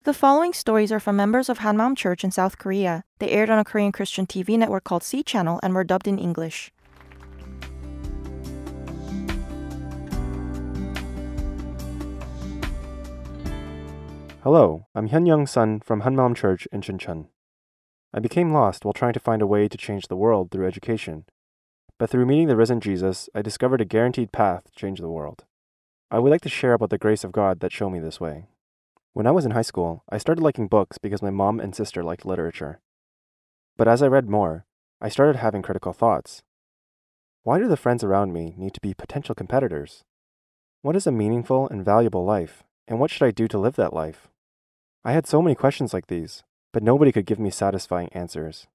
The following stories are from members of Hanmaum Church in South Korea. They aired on a Korean Christian TV network called C Channel and were dubbed in English. Hello, I'm Hyun-Young's son from Hanmaum Church in Chuncheon. I became lost while trying to find a way to change the world through education. But through meeting the risen Jesus, I discovered a guaranteed path to change the world. I would like to share about the grace of God that showed me this way. When I was in high school, I started liking books because my mom and sister liked literature. But as I read more, I started having critical thoughts. Why do the friends around me need to be potential competitors? What is a meaningful and valuable life, and what should I do to live that life? I had so many questions like these, but nobody could give me satisfying answers.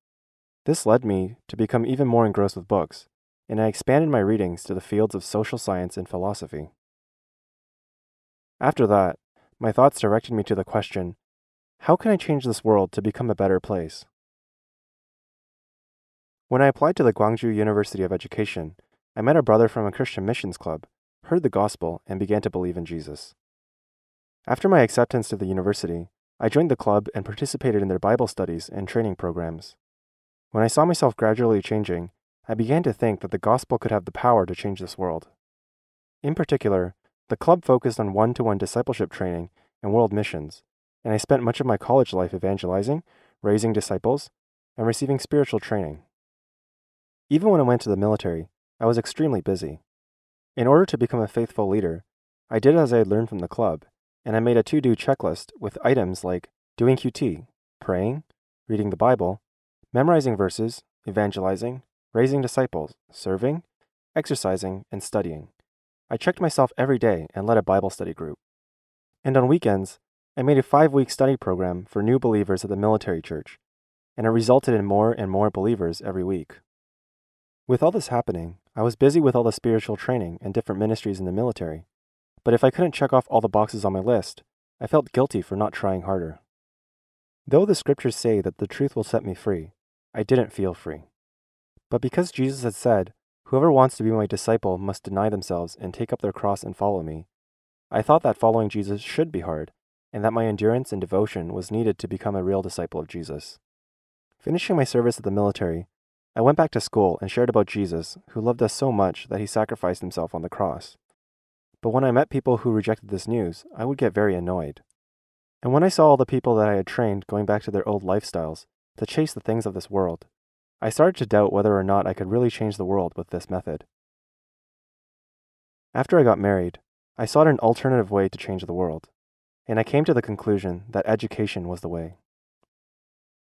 This led me to become even more engrossed with books, and I expanded my readings to the fields of social science and philosophy. After that, my thoughts directed me to the question, how can I change this world to become a better place? When I applied to the Gwangju University of Education, I met a brother from a Christian missions club, heard the gospel, and began to believe in Jesus. After my acceptance to the university, I joined the club and participated in their Bible studies and training programs. When I saw myself gradually changing, I began to think that the gospel could have the power to change this world. In particular, the club focused on one-to-one discipleship training and world missions, and I spent much of my college life evangelizing, raising disciples, and receiving spiritual training. Even when I went to the military, I was extremely busy. In order to become a faithful leader, I did as I had learned from the club, and I made a to-do checklist with items like doing QT, praying, reading the Bible, memorizing verses, evangelizing, raising disciples, serving, exercising, and studying. I checked myself every day and led a Bible study group. And on weekends, I made a 5-week study program for new believers at the military church, and it resulted in more and more believers every week. With all this happening, I was busy with all the spiritual training and different ministries in the military, but if I couldn't check off all the boxes on my list, I felt guilty for not trying harder. Though the scriptures say that the truth will set me free, I didn't feel free. But because Jesus had said, "Whoever wants to be my disciple must deny themselves and take up their cross and follow me," I thought that following Jesus should be hard, and that my endurance and devotion was needed to become a real disciple of Jesus. Finishing my service at the military, I went back to school and shared about Jesus, who loved us so much that he sacrificed himself on the cross. But when I met people who rejected this news, I would get very annoyed. And when I saw all the people that I had trained going back to their old lifestyles to chase the things of this world, I started to doubt whether or not I could really change the world with this method. After I got married, I sought an alternative way to change the world, and I came to the conclusion that education was the way.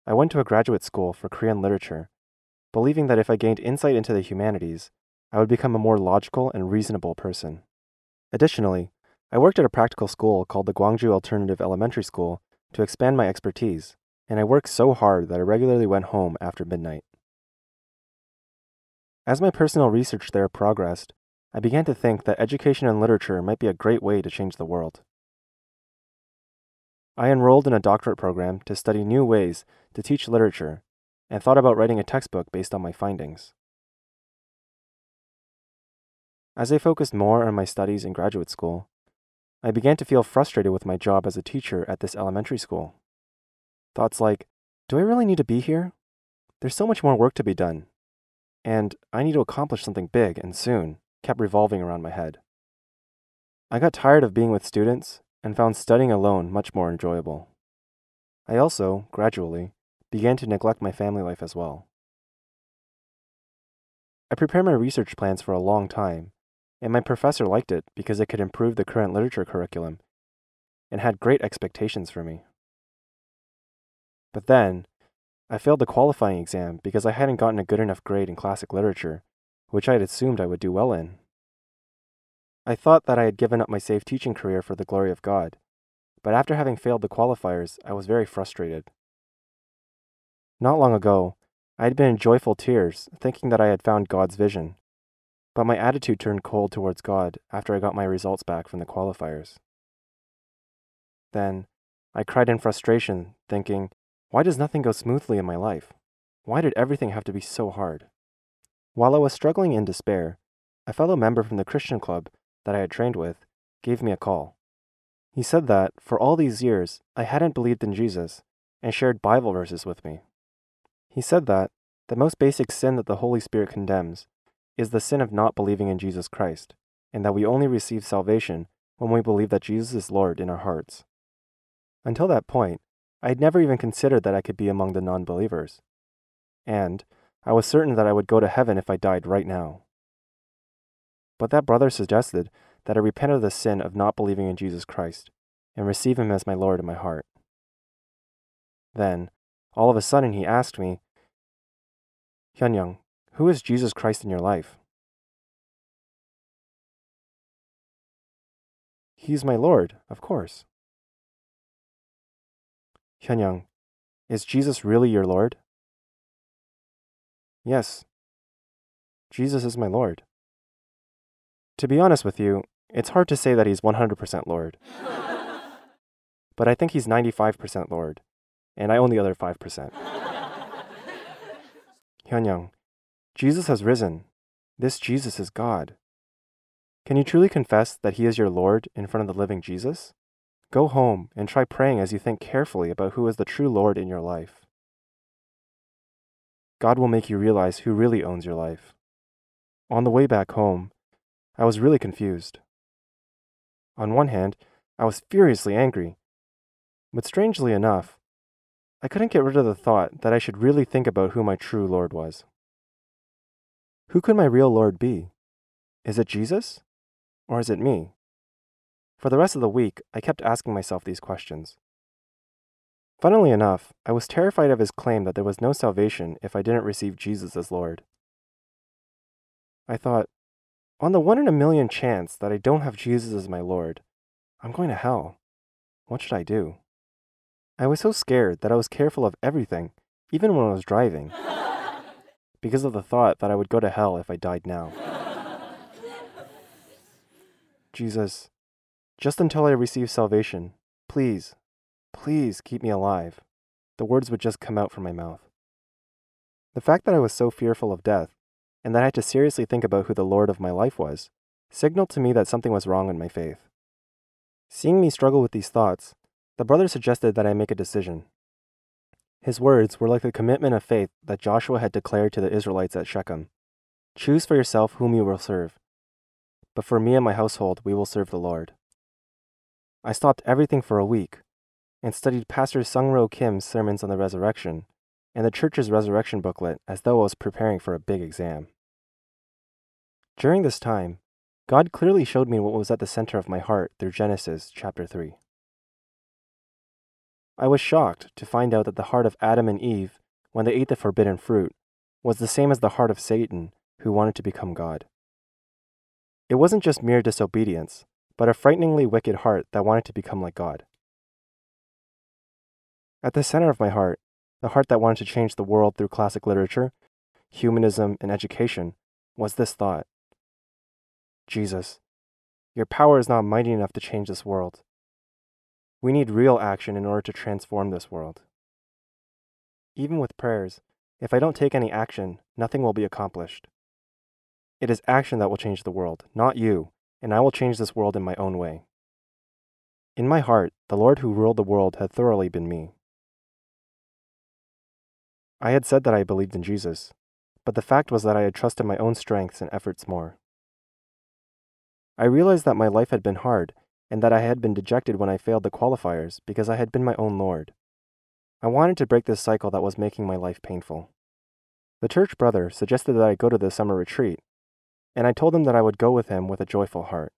I went to a graduate school for Korean literature, believing that if I gained insight into the humanities, I would become a more logical and reasonable person. Additionally, I worked at a practical school called the Gwangju Alternative Elementary School to expand my expertise, and I worked so hard that I regularly went home after midnight. As my personal research there progressed, I began to think that education and literature might be a great way to change the world. I enrolled in a doctorate program to study new ways to teach literature and thought about writing a textbook based on my findings. As I focused more on my studies in graduate school, I began to feel frustrated with my job as a teacher at this elementary school. Thoughts like, do I really need to be here? There's so much more work to be done. And I need to accomplish something big and soon kept revolving around my head. I got tired of being with students and found studying alone much more enjoyable. I also, gradually, began to neglect my family life as well. I prepared my research plans for a long time, and my professor liked it because it could improve the current literature curriculum and had great expectations for me. But then, I failed the qualifying exam because I hadn't gotten a good enough grade in classic literature, which I had assumed I would do well in. I thought that I had given up my safe teaching career for the glory of God, but after having failed the qualifiers, I was very frustrated. Not long ago, I had been in joyful tears, thinking that I had found God's vision, but my attitude turned cold towards God after I got my results back from the qualifiers. Then, I cried in frustration, thinking, why does nothing go smoothly in my life? Why did everything have to be so hard? While I was struggling in despair, a fellow member from the Christian club that I had trained with gave me a call. He said that, for all these years, I hadn't believed in Jesus and shared Bible verses with me. He said that the most basic sin that the Holy Spirit condemns is the sin of not believing in Jesus Christ, and that we only receive salvation when we believe that Jesus is Lord in our hearts. Until that point, I had never even considered that I could be among the non-believers. And I was certain that I would go to heaven if I died right now. But that brother suggested that I repent of the sin of not believing in Jesus Christ and receive him as my Lord in my heart. Then, all of a sudden, he asked me, Hyun-Young, who is Jesus Christ in your life? He's my Lord, of course. Hyun-Young, is Jesus really your Lord? Yes, Jesus is my Lord. To be honest with you, it's hard to say that he's 100% Lord. But I think he's 95% Lord, and I own the other 5%. Hyun-Young, Jesus has risen. This Jesus is God. Can you truly confess that he is your Lord in front of the living Jesus? Go home and try praying as you think carefully about who is the true Lord in your life. God will make you realize who really owns your life. On the way back home, I was really confused. On one hand, I was furiously angry, but strangely enough, I couldn't get rid of the thought that I should really think about who my true Lord was. Who could my real Lord be? Is it Jesus? Or is it me? For the rest of the week, I kept asking myself these questions. Funnily enough, I was terrified of his claim that there was no salvation if I didn't receive Jesus as Lord. I thought, on the 1 in a million chance that I don't have Jesus as my Lord, I'm going to hell. What should I do? I was so scared that I was careful of everything, even when I was driving, because of the thought that I would go to hell if I died now. Jesus, just until I receive salvation, please, please keep me alive. The words would just come out from my mouth. The fact that I was so fearful of death, and that I had to seriously think about who the Lord of my life was, signaled to me that something was wrong in my faith. Seeing me struggle with these thoughts, the brother suggested that I make a decision. His words were like the commitment of faith that Joshua had declared to the Israelites at Shechem. Choose for yourself whom you will serve. But for me and my household, we will serve the Lord. I stopped everything for a week and studied Pastor Sung-Ro Kim's sermons on the resurrection and the church's resurrection booklet as though I was preparing for a big exam. During this time, God clearly showed me what was at the center of my heart through Genesis chapter 3. I was shocked to find out that the heart of Adam and Eve, when they ate the forbidden fruit, was the same as the heart of Satan, who wanted to become God. It wasn't just mere disobedience, but a frighteningly wicked heart that wanted to become like God. At the center of my heart, the heart that wanted to change the world through classic literature, humanism, and education, was this thought: Jesus, your power is not mighty enough to change this world. We need real action in order to transform this world. Even with prayers, if I don't take any action, nothing will be accomplished. It is action that will change the world, not you, and I will change this world in my own way. In my heart, the Lord who ruled the world had thoroughly been me. I had said that I believed in Jesus, but the fact was that I had trusted my own strengths and efforts more. I realized that my life had been hard, and that I had been dejected when I failed the qualifiers because I had been my own Lord. I wanted to break this cycle that was making my life painful. The church brother suggested that I go to the summer retreat, and I told him that I would go with him with a joyful heart.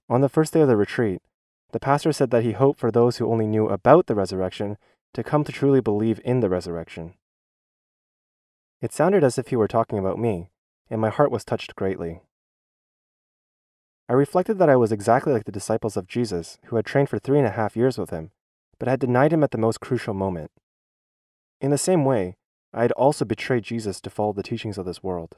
On the first day of the retreat, the pastor said that he hoped for those who only knew about the resurrection to come to truly believe in the resurrection. It sounded as if he were talking about me, and my heart was touched greatly. I reflected that I was exactly like the disciples of Jesus who had trained for 3.5 years with him, but had denied him at the most crucial moment. In the same way, I had also betrayed Jesus to follow the teachings of this world.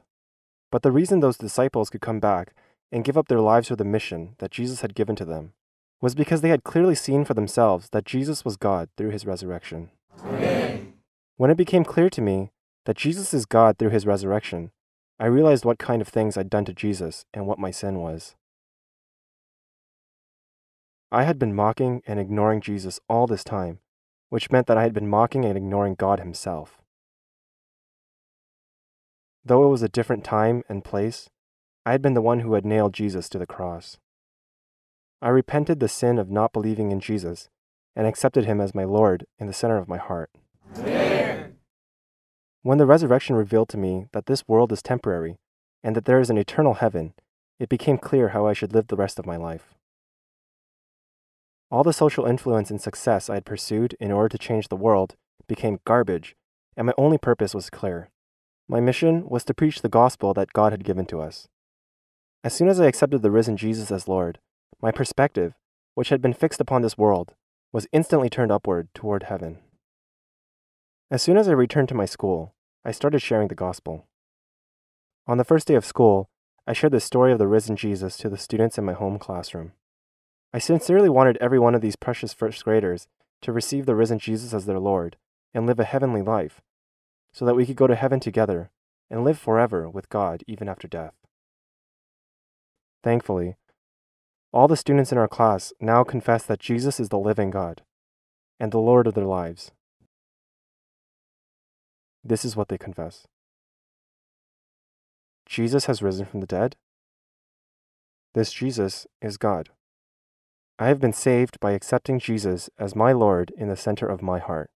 But the reason those disciples could come back and give up their lives for the mission that Jesus had given to them was because they had clearly seen for themselves that Jesus was God through his resurrection. Amen. When it became clear to me that Jesus is God through his resurrection, I realized what kind of things I'd done to Jesus and what my sin was. I had been mocking and ignoring Jesus all this time, which meant that I had been mocking and ignoring God Himself. Though it was a different time and place, I had been the one who had nailed Jesus to the cross. I repented the sin of not believing in Jesus and accepted Him as my Lord in the center of my heart. Amen. When the resurrection revealed to me that this world is temporary and that there is an eternal heaven, it became clear how I should live the rest of my life. All the social influence and success I had pursued in order to change the world became garbage, and my only purpose was clear. My mission was to preach the gospel that God had given to us. As soon as I accepted the risen Jesus as Lord, my perspective, which had been fixed upon this world, was instantly turned upward toward heaven. As soon as I returned to my school, I started sharing the gospel. On the first day of school, I shared the story of the risen Jesus to the students in my home classroom. I sincerely wanted every one of these precious first graders to receive the risen Jesus as their Lord and live a heavenly life, so that we could go to heaven together and live forever with God even after death. Thankfully, all the students in our class now confess that Jesus is the living God and the Lord of their lives. This is what they confess. Jesus has risen from the dead. This Jesus is God. I have been saved by accepting Jesus as my Lord in the center of my heart.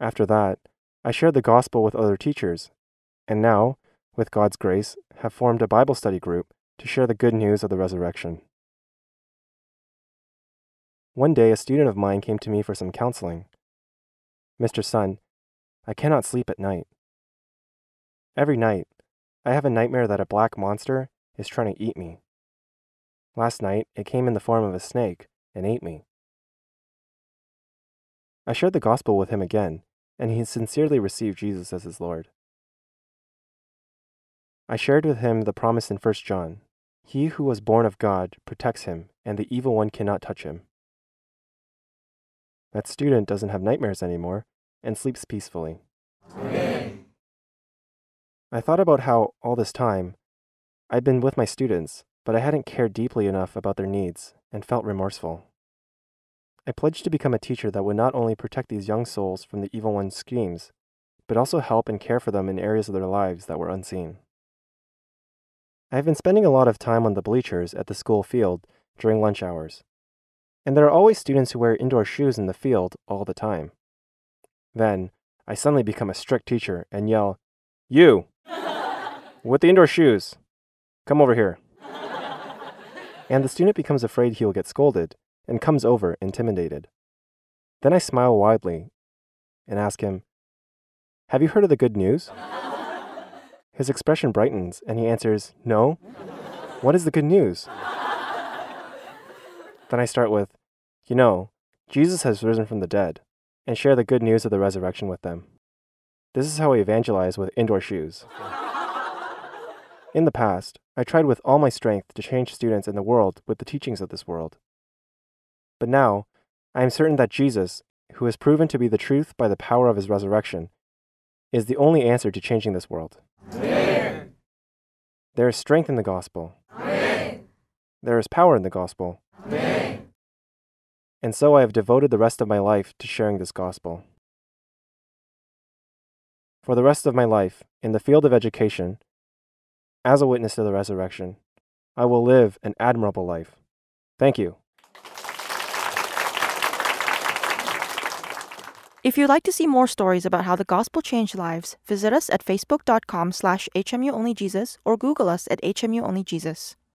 After that, I shared the gospel with other teachers, and now, with God's grace, have formed a Bible study group to share the good news of the resurrection. One day, a student of mine came to me for some counseling. Mr. Sun, I cannot sleep at night. Every night, I have a nightmare that a black monster is trying to eat me. Last night, it came in the form of a snake and ate me. I shared the gospel with him again, and he sincerely received Jesus as his Lord. I shared with him the promise in 1 John, "He who was born of God protects him, and the evil one cannot touch him." That student doesn't have nightmares anymore and sleeps peacefully. Amen. I thought about how, all this time, I'd been with my students, but I hadn't cared deeply enough about their needs and felt remorseful. I pledged to become a teacher that would not only protect these young souls from the evil one's schemes, but also help and care for them in areas of their lives that were unseen. I have been spending a lot of time on the bleachers at the school field during lunch hours, and there are always students who wear indoor shoes in the field all the time. Then, I suddenly become a strict teacher and yell, "You! With the indoor shoes! Come over here!" And the student becomes afraid he will get scolded and comes over intimidated. Then I smile widely and ask him, "Have you heard of the good news?" His expression brightens and he answers, "No. What is the good news?" Then I start with, Jesus has risen from the dead, and share the good news of the resurrection with them. This is how I evangelize with indoor shoes. In the past, I tried with all my strength to change students in the world with the teachings of this world. But now, I am certain that Jesus, who has proven to be the truth by the power of his resurrection, is the only answer to changing this world. Amen. There is strength in the gospel. Amen. There is power in the gospel. Amen. And so I have devoted the rest of my life to sharing this gospel. For the rest of my life, in the field of education, as a witness to the resurrection, I will live an admirable life. Thank you. If you'd like to see more stories about how the gospel changed lives, visit us at facebook.com/HMUOnlyJesus or Google us at HMUOnlyJesus.